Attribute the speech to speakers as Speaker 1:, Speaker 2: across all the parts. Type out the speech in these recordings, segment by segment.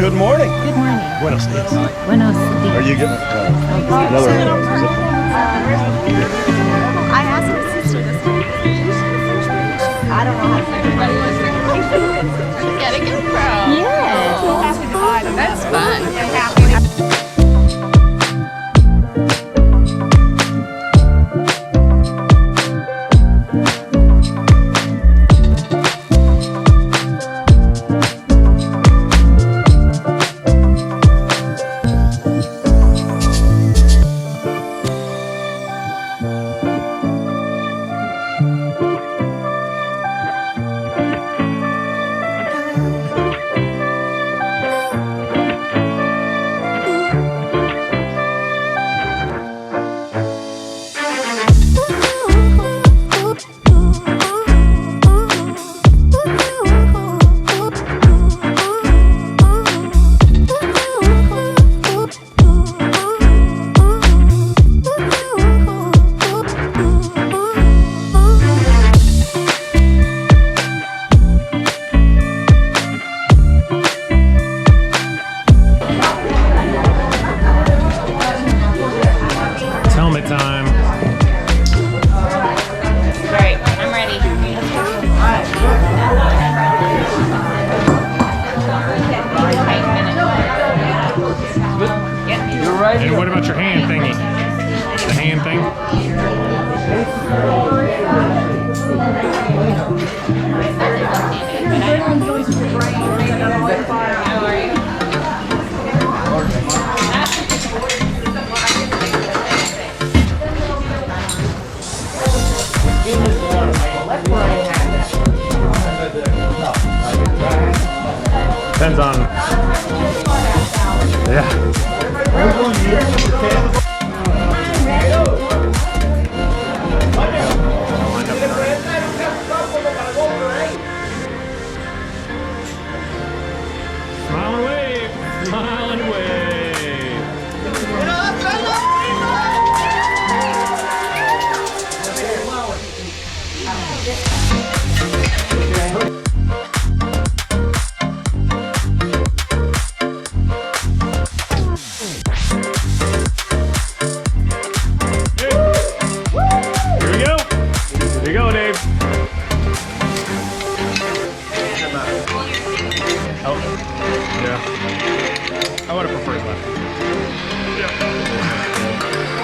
Speaker 1: Good morning.
Speaker 2: Good morning.
Speaker 1: Buenos dias.
Speaker 2: Buenos dias.
Speaker 1: Are you good? Another
Speaker 3: I asked my sister this one. I don't know how to say it.
Speaker 4: Get a GoPro.
Speaker 2: Yes.
Speaker 4: That's fun.
Speaker 5: Helmet time.
Speaker 4: Right, I'm ready.
Speaker 5: And what about your hand thingy? The hand thing? Depends on. Yeah. Smile and wave. Smile and wave. I would have preferred left.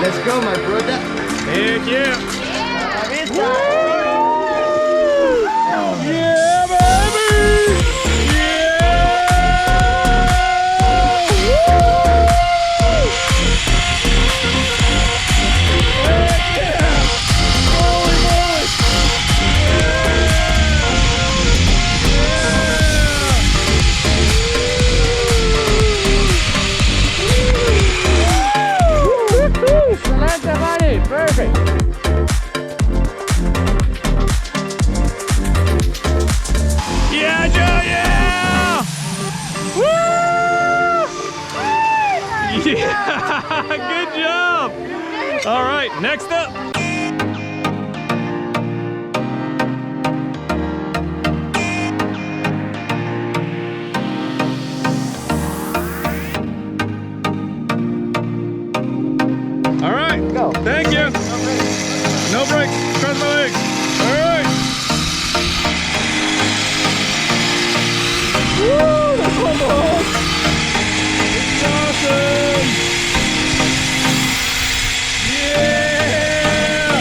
Speaker 6: Let's go, my brother.
Speaker 5: Heck yeah!
Speaker 1: Yeah, baby!
Speaker 5: Perfect. Yeah, Joe, yeah! Woo! Yeah, good job. All right, next up. All right, go. Thank you. No brakes. Cross my legs. All right. Woo! That's one behold. It's awesome. Yeah!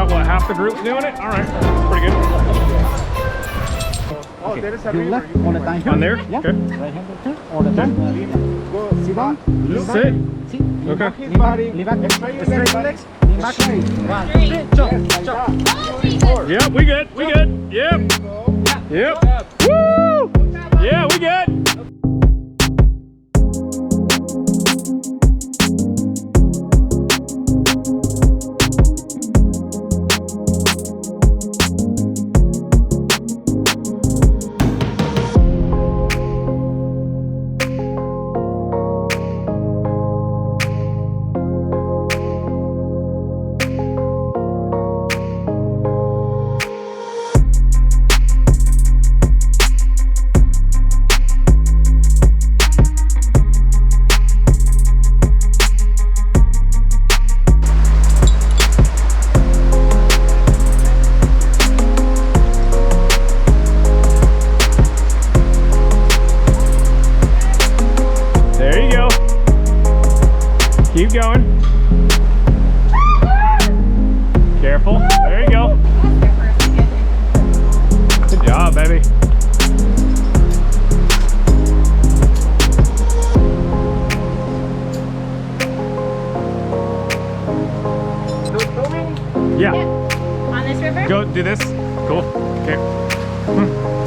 Speaker 5: got what, half the group doing it? All right, pretty good.
Speaker 1: Oh, there is a
Speaker 6: You
Speaker 1: river.
Speaker 6: left all the time.
Speaker 5: On there?
Speaker 6: Yeah.
Speaker 5: Okay.
Speaker 6: Right hand turn all the time.
Speaker 1: Go.
Speaker 6: Sit down. Lean back.
Speaker 5: Sit.
Speaker 6: Sit.
Speaker 5: Okay.
Speaker 1: His
Speaker 6: Lean back.
Speaker 1: body.
Speaker 6: Lean back.
Speaker 1: Straight your
Speaker 6: Straight
Speaker 1: legs.
Speaker 6: legs. Lean back. 1, 2, 3. Jump. Jump.
Speaker 5: Yep, we good. We good. Yep. Yep. Woo! Yeah, we good. There you go. Keep going. Careful. There you go. Good job, baby. Yeah.
Speaker 4: On this river?
Speaker 5: Go do this. Cool. Okay.